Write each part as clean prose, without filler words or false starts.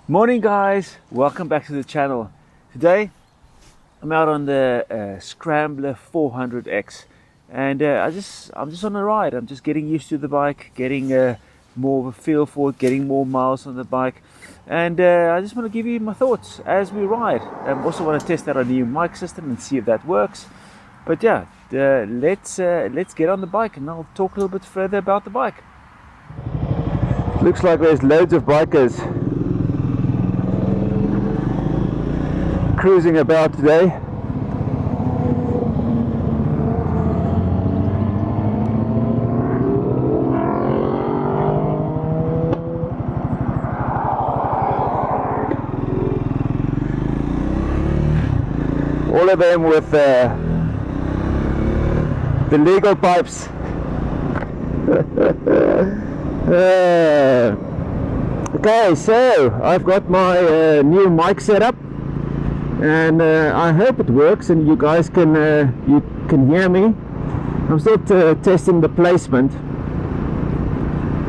Morning guys, welcome back to the channel. Today I'm out on the SCRAMBLER 400X and I'm just on a ride. I'm just getting used to the bike, getting more of a feel for it, getting more miles on the bike, and I just want to give you my thoughts as we ride. I also want to test out a new mic system and see if that works. But yeah, let's get on the bike and I'll talk a little bit further about the bike. Looks like there's loads of bikers cruising about today. All of them with the legal pipes. Okay, so I've got my new mic set up, and I hope it works and you guys can hear me. I'm still testing the placement,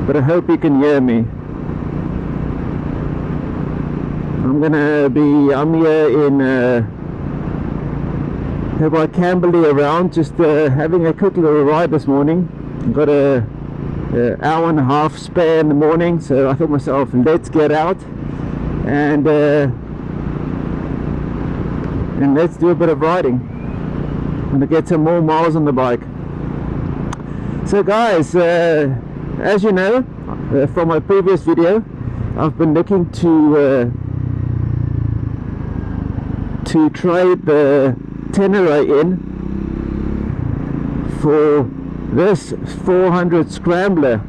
but I hope you can hear me. I'm here in by Camberley around, just having a quick little ride this morning. I've got a hour and a half spare in the morning, so I thought myself, let's get out and let's do a bit of riding and to get some more miles on the bike. So guys, as you know from my previous video, I've been looking to trade the Ténéré in for this 400 Scrambler.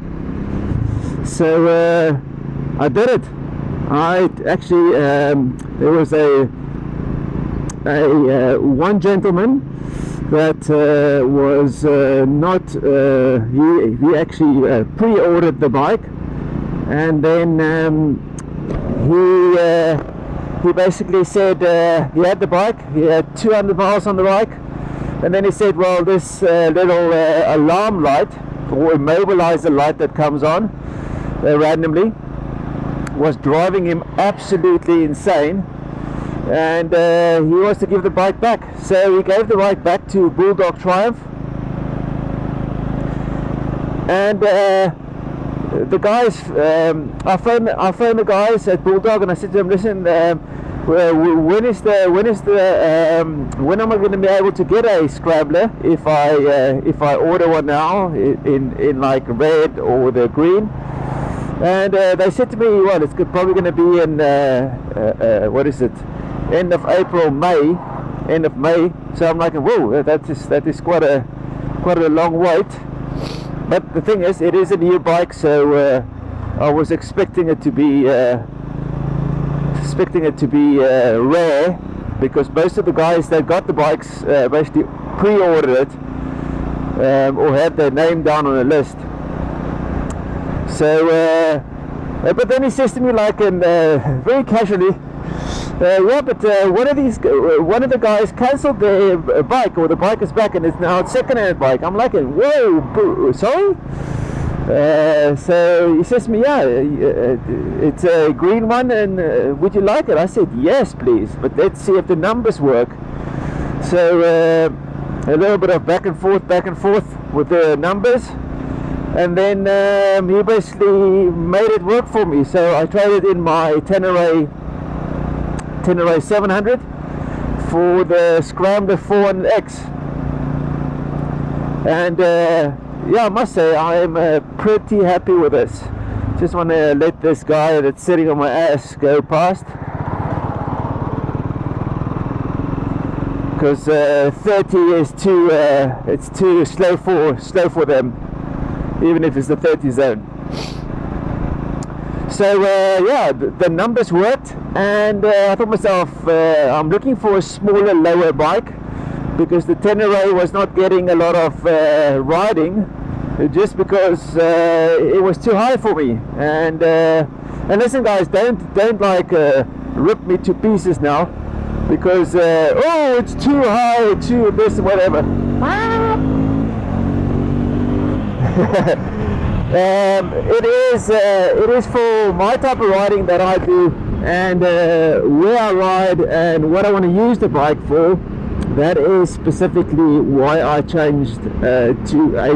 So I did it. I actually there was a one gentleman that was not he actually pre-ordered the bike, and then he basically said he had the bike, he had 200 miles on the bike, and then he said, well, this little alarm light or immobilizer light that comes on randomly was driving him absolutely insane, and he wants to give the bike back. So he gave the bike back to Bulldog Triumph, and the guys, I phoned the guys at Bulldog and I said to them, listen, when am I going to be able to get a Scrambler if I order one now in like red or the green? And they said to me, well, it's probably going to be in what is it, end of April, end of May. So I'm like, whoa, that is quite a long wait. But the thing is, it is a new bike, so I was expecting it to be rare, because most of the guys that got the bikes basically pre-ordered it or had their name down on a list. So, but then he says to me, like, very casually, yeah, but one of the guys cancelled their bike, or the bike is back and it's now a second-hand bike. I'm like, whoa, sorry? So he says to me, yeah, it's a green one, and would you like it? I said, yes, please, but let's see if the numbers work. So a little bit of back and forth with the numbers, and then he basically made it work for me. So I traded in my Ténéré 700 for the SCRAMBLER 400X, and yeah, I must say I am pretty happy with this. Just want to let this guy that's sitting on my ass go past, because 30 is too it's too slow for them, even if it's the 30 zone. So yeah, the numbers worked, and I thought myself, I'm looking for a smaller, lower bike, because the Ténéré was not getting a lot of riding, just because it was too high for me. And listen guys, don't like rip me to pieces now, because oh, it's too high, too this, whatever. It is for my type of riding that I do, and where I ride and what I want to use the bike for. That is specifically why I changed to a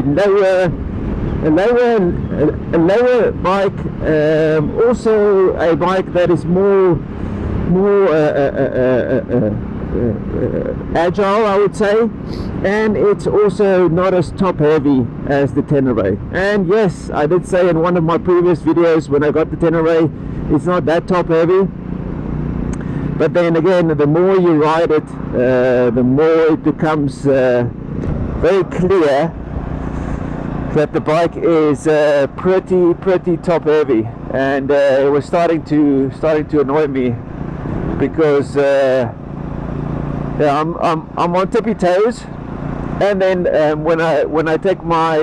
lower bike, also a bike that is more agile, I would say, and it's also not as top heavy as the Ténéré. And yes, I did say in one of my previous videos when I got the Ténéré, it's not that top heavy. But then again, the more you ride it, the more it becomes very clear that the bike is pretty top heavy, and it was starting to annoy me because yeah, I'm on tippy toes, and then when I take my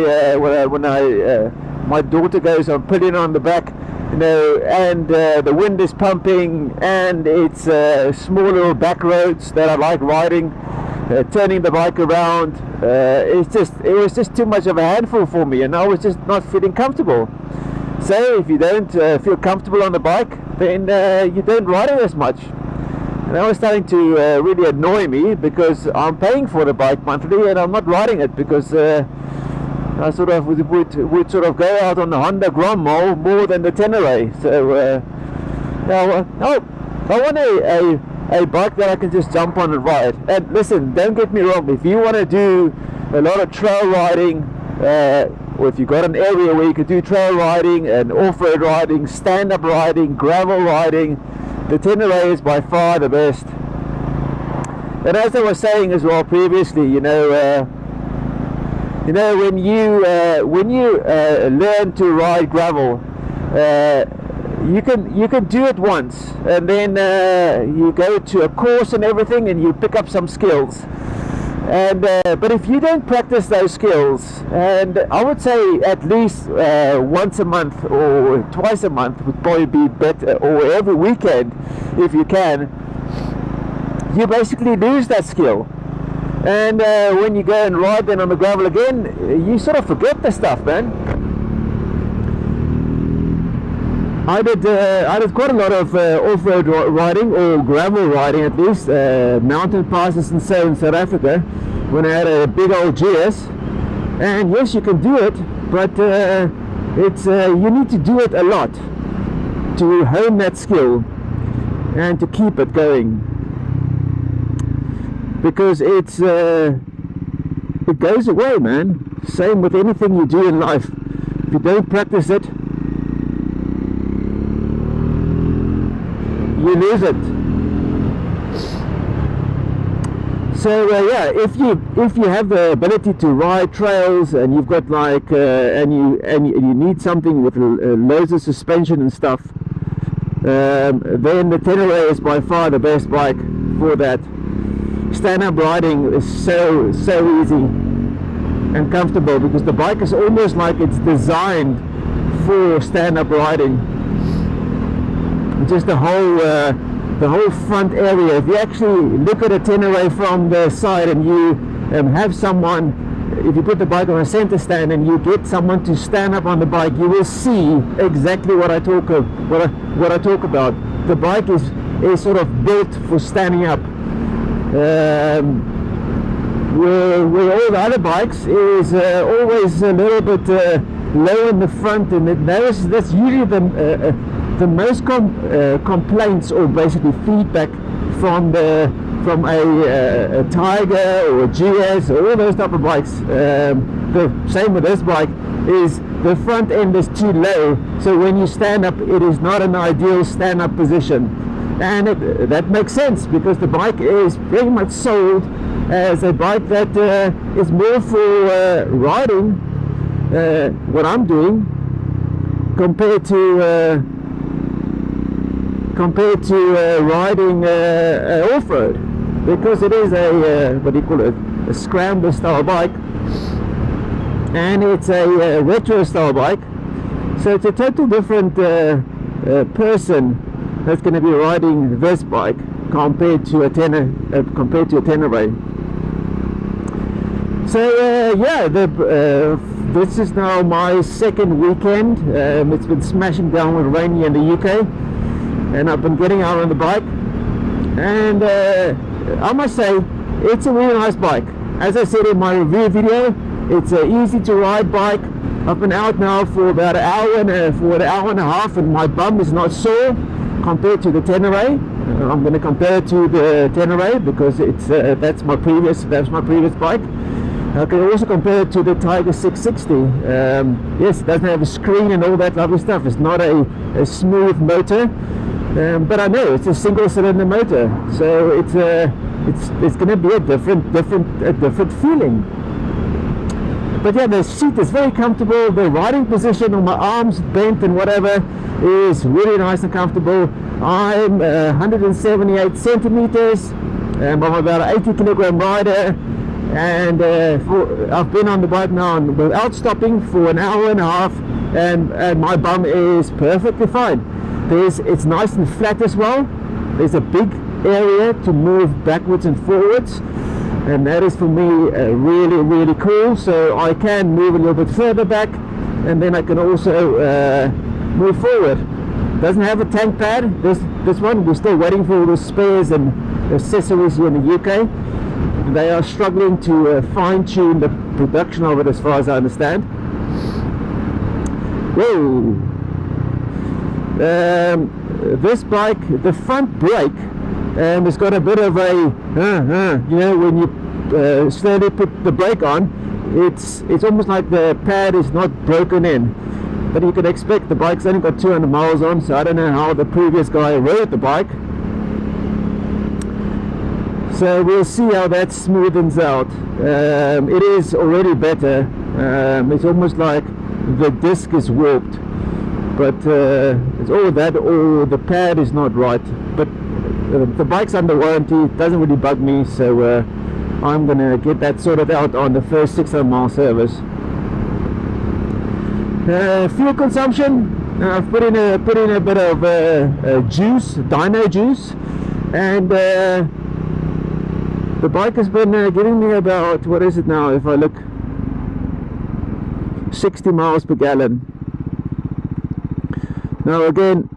my daughter goes, I'm putting on the back, you know, and the wind is pumping, and it's small little back roads that I like riding, turning the bike around. It was just too much of a handful for me, and I was just not feeling comfortable. So if you don't feel comfortable on the bike, then you don't ride it as much. And that was starting to really annoy me, because I'm paying for the bike monthly and I'm not riding it, because I sort of would sort of go out on the Honda Grom more than the Ténéré. So now I want a bike that I can just jump on and ride. And listen, don't get me wrong, if you want to do a lot of trail riding, or if you've got an area where you could do trail riding and off-road riding, stand-up riding, gravel riding, the Ténéré is by far the best. And as I was saying as well previously, you know, when you learn to ride gravel, you can do it once, and then you go to a course and everything, and you pick up some skills. And but if you don't practice those skills, and I would say at least once a month or twice a month would probably be better, or every weekend if you can, you basically lose that skill. And when you go and ride then on the gravel again, you sort of forget the stuff, man. I did quite a lot of off-road riding, or gravel riding at least, mountain passes and so in South Africa, when I had a big old GS. And yes, you can do it, but it's you need to do it a lot to hone that skill and to keep it going, because it goes away, man. Same with anything you do in life. If you don't practice it, you lose it. So yeah, if you have the ability to ride trails, and you've got like and you need something with loads of suspension and stuff, then the Ténéré is by far the best bike for that. Stand-up riding is so easy and comfortable, because the bike is almost like it's designed for stand-up riding. Just the whole front area. If you actually look at a Ténéré from the side, and you have someone, if you put the bike on a center stand and you get someone to stand up on the bike, you will see exactly what I talk about. The bike is sort of built for standing up. Where all the other bikes is always a little bit low in the front, and that's usually the most complaints, or basically feedback from a Tiger or a GS or all those type of bikes. The same with this bike is the front end is too low, so when you stand up, it is not an ideal stand-up position. And that makes sense, because the bike is pretty much sold as a bike that is more for riding, what I'm doing, compared to riding off-road, because it is a what do you call it, a scrambler style bike, and it's a retro style bike. So it's a total different person that's going to be riding this bike compared to a Ténéré. So yeah, this is now my second weekend. It's been smashing down with rain here in the UK, and I've been getting out on the bike, and I must say it's a really nice bike. As I said in my review video, it's an easy to ride bike. I've been out now for about an hour and a half, and my bum is not sore compared to the Ténéré. I'm going to compare it to the Ténéré because it's that's my previous bike. I can also compare it to the Tiger 660. Yes, it doesn't have a screen and all that lovely stuff. It's not a smooth motor, but I know it's a single cylinder motor, so it's going to be a different feeling. But yeah, the seat is very comfortable. The riding position on my arms bent and whatever is really nice and comfortable. I'm 178 centimeters. I'm about an 80 kilogram rider, and I've been on the bike now without stopping for an hour and a half, and my bum is perfectly fine. It's nice and flat as well. There's a big area to move backwards and forwards, and that is for me really cool. So I can move a little bit further back, and then I can also move forward. Doesn't have a tank pad. This one, we're still waiting for all the spares and accessories here in the UK. They are struggling to fine-tune the production of it, as far as I understand. Whoa! This bike, the front brake has got a bit of a you know, when you slowly put the brake on, it's almost like the pad is not broken in. But you can expect the bike's only got 200 miles on, so I don't know how the previous guy rode the bike. So we'll see how that smoothens out. It is already better. It's almost like the disc is warped, but it's all that, or the pad is not right. But the bike's under warranty. It doesn't really bug me, so I'm gonna get that sorted out on the first 600 mile service. Fuel consumption, I've put in a bit of juice, dino juice, and the bike has been giving me about, what is it now, if I look, 60 miles per gallon. Now again,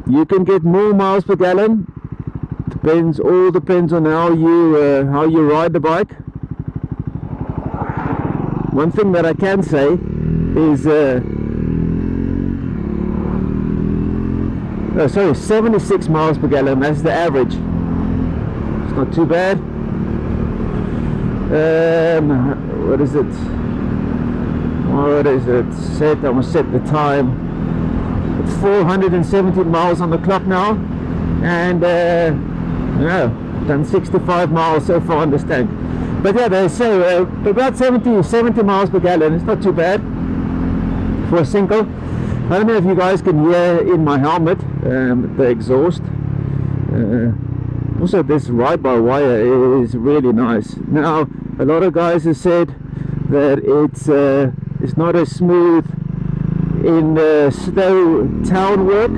you can get more miles per gallon. All depends on how you ride the bike. One thing that I can say is 76 miles per gallon. That's the average. It's not too bad. What is it? I must set the time. It's 470 miles on the clock now, and done 65 miles so far on this tank. But yeah, they say about 70 miles per gallon. It's not too bad for a single. I don't know if you guys can hear in my helmet the exhaust. Also, this ride-by-wire is really nice. Now, a lot of guys have said that it's not as smooth in slow town work,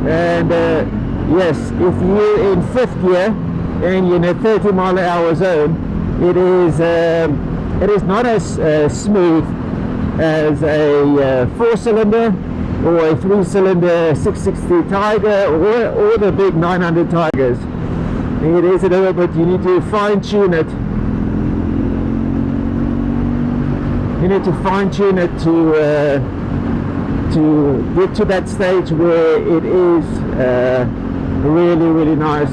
and yes, if you're in 5th gear and you're in a 30 mile an hour zone, it is not as smooth as a 4-cylinder or a 3-cylinder 660 Tiger or the big 900 Tigers. It is a little bit, you need to fine-tune it. You need to fine-tune it to get to that stage where it is really nice.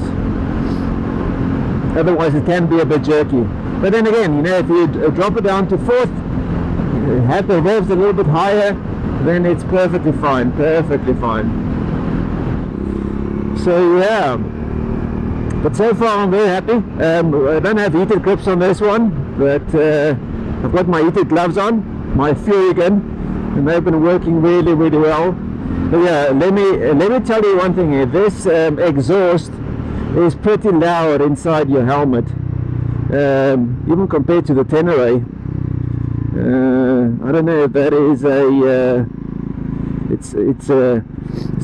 Otherwise it can be a bit jerky. But then again, you know, if you drop it down to 4th, have the revs a little bit higher, then it's perfectly fine. So yeah, but so far I'm very happy. I don't have heated grips on this one, but I've got my heated gloves on, my Fury gun, and they've been working really well. But yeah, let me tell you one thing here. This exhaust is pretty loud inside your helmet, even compared to the Ténéré. I don't know if that is it's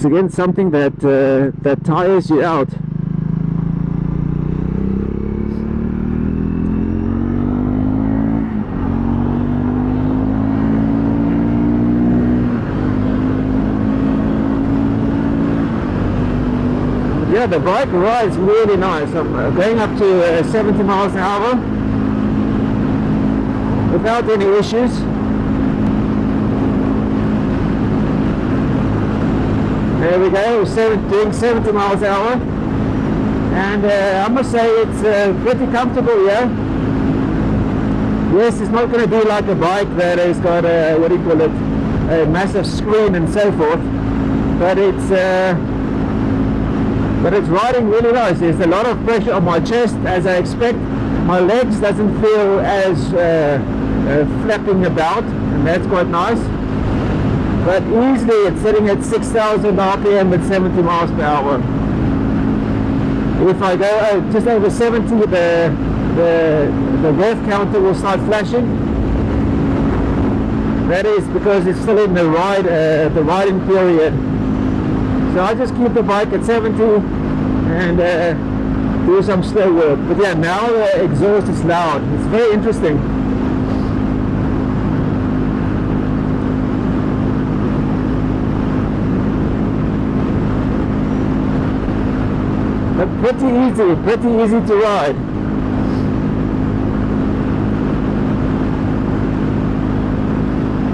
again something that tires you out. yeah, the bike rides really nice. I'm going up to 70 miles an hour without any issues. There we go, doing 70 miles an hour, and I must say it's pretty comfortable here. Yes, it's not going to be like a bike that has got a, what do you call it, a massive screen and so forth, but it's riding really nice. There's a lot of pressure on my chest, as I expect. My legs doesn't feel as flapping about, and that's quite nice. But easily it's sitting at 6,000 RPM at 70 miles per hour. If I go just over 70, the rev counter will start flashing. That is because it's still in the riding period. So I just keep the bike at 70 and do some slow work. But yeah, now the exhaust is loud. It's very interesting. But pretty easy to ride.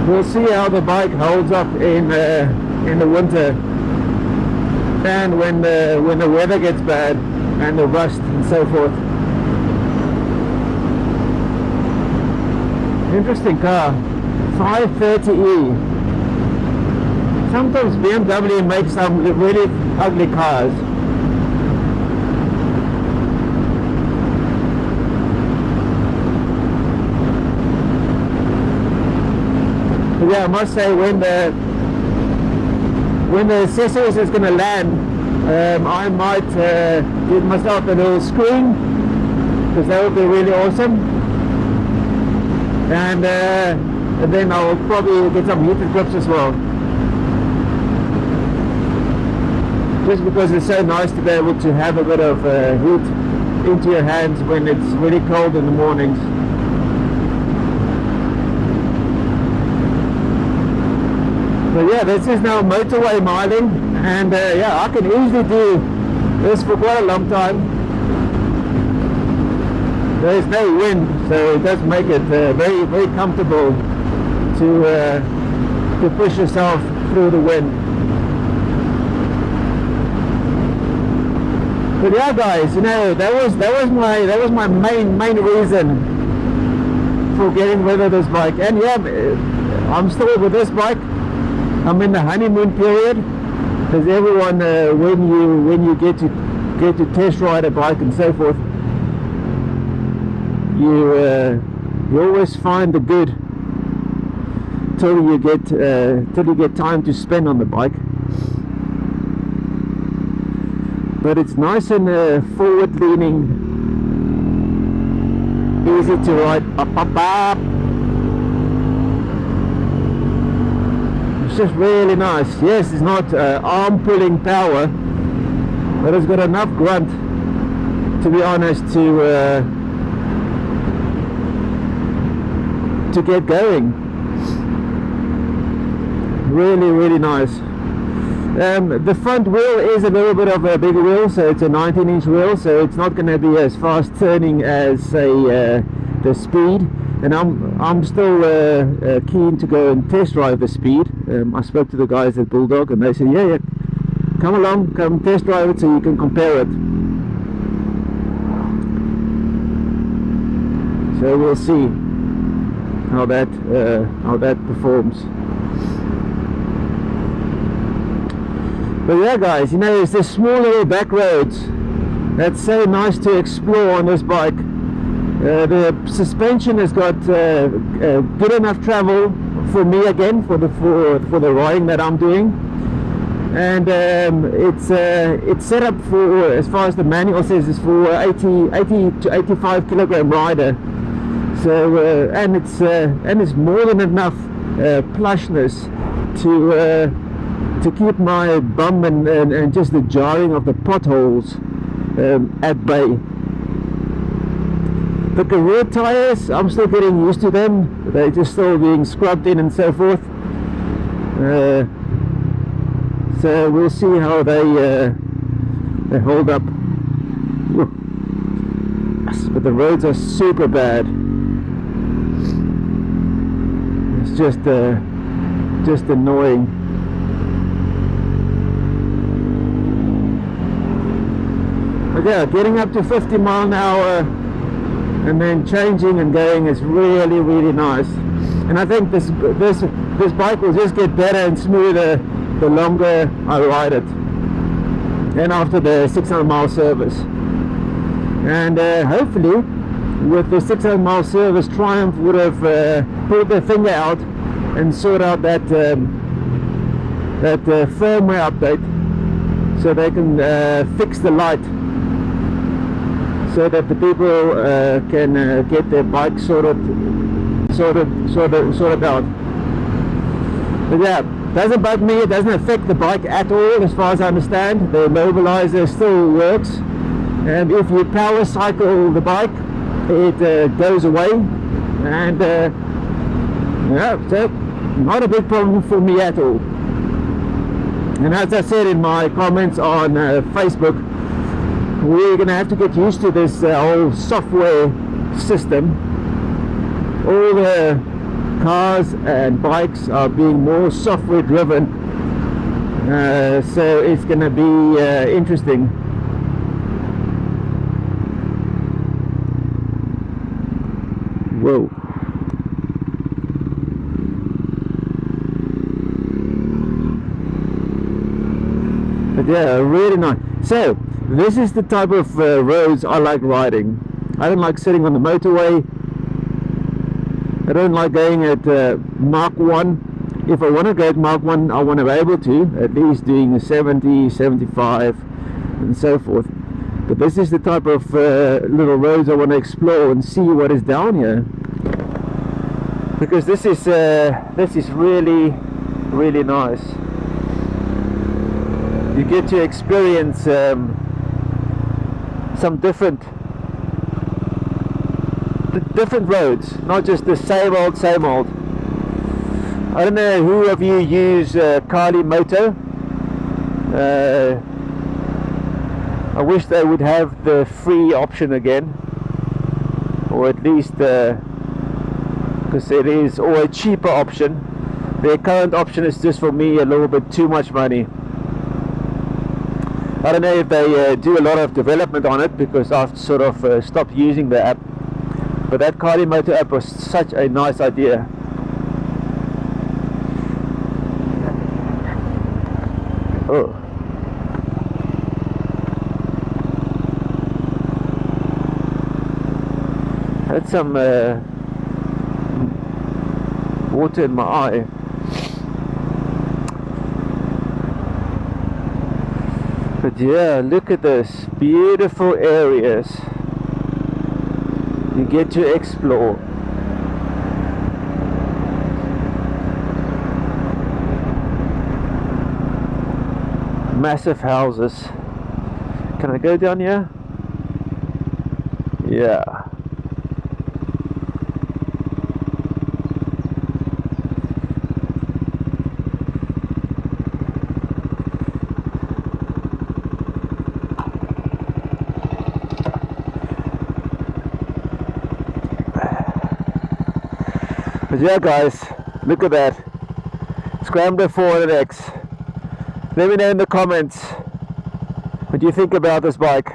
We'll see how the bike holds up in the winter, and when the weather gets bad and the rust and so forth. Interesting car, 530e. Sometimes BMW makes some really ugly cars. Yeah, I must say, when the accessories is going to land, I might give myself a little screen, because that would be really awesome. And then I'll probably get some heated grips as well, just because it's so nice to be able to have a bit of heat into your hands when it's really cold in the mornings. But yeah, this is now motorway miling, and yeah, I can easily do this for quite a long time. There is no wind, so it does make it very, very comfortable to push yourself through the wind. But yeah, guys, you know, that was my main reason for getting rid of this bike. And yeah, I'm still with this bike. I'm in the honeymoon period, because everyone, when you get to test ride a bike and so forth, you always find the good till you get time to spend on the bike. But it's nice and forward leaning, easy to ride. Up. Just really nice. Yes, it's not arm pulling power, but it's got enough grunt, to be honest, to get going. Really nice. The front wheel is a little bit of a bigger wheel, so it's a 19-inch wheel, so it's not going to be as fast turning as, say, the Speed. And I'm still keen to go and test drive the Speed. I spoke to the guys at Bulldog, and they said, yeah, come along, come test drive it so you can compare it. So we'll see how that performs. But yeah, guys, you know, it's the small little back roads that's so nice to explore on this bike. The suspension has got good enough travel for me, again, for the riding that I'm doing, and it's set up for, as far as the manual says, is for 80 to 85 kilogram rider. So and it's more than enough plushness to keep my bum and just the jarring of the potholes at bay. The rear tires, I'm still getting used to them. They're just still being scrubbed in and so forth. So we'll see how they they hold up. But the roads are super bad. It's just annoying. But yeah, getting up to 50 miles an hour and then changing and going is really, really nice. And I think this bike will just get better and smoother the longer I ride it, and after the 600 mile service. And hopefully with the 600 mile service, Triumph would have pulled their finger out and sort out that firmware update, so they can fix the light, so that the people can get their bike sorted out. But yeah, doesn't bug me. It doesn't affect the bike at all, as far as I understand. The immobilizer still works, and if you power cycle the bike, it goes away. And yeah, so not a big problem for me at all. And as I said in my comments on Facebook, we're gonna have to get used to this whole software system. All the cars and bikes are being more software driven, so it's gonna be interesting. Whoa. But yeah, really nice. So this is the type of roads I like riding. I don't like sitting on the motorway. I don't like going at Mach 1. If I want to go at Mach 1, I want to be able to, at least doing 70, 75 and so forth. But this is the type of little roads I want to explore and see what is down here. Because this is really, really nice. You get to experience some different roads, not just the same old. I don't know who of you use Kali Moto. I wish they would have the free option again, or at least because it is, or a cheaper option. Their current option is just, for me, a little bit too much money. I don't know if they do a lot of development on it, because I've sort of stopped using the app. But that Kali Moto app was such a nice idea. Oh. Had some water in my eye. But yeah, look at this, beautiful areas you get to explore. Massive houses. Can I go down here? Yeah. But yeah guys, look at that Scrambler 400X. Let me know in the comments what you think about this bike,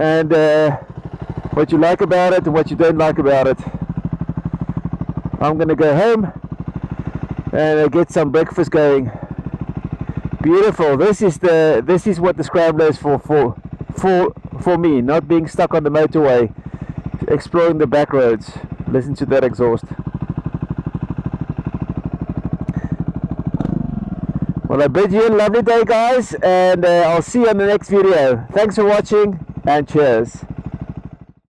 and what you like about it and what you don't like about it. I'm gonna go home and get some breakfast going. Beautiful. This is what the Scrambler is for me, not being stuck on the motorway, exploring the back roads. Listen to that exhaust. Well, I bid you a lovely day guys, and I'll see you on the next video. Thanks for watching, and cheers.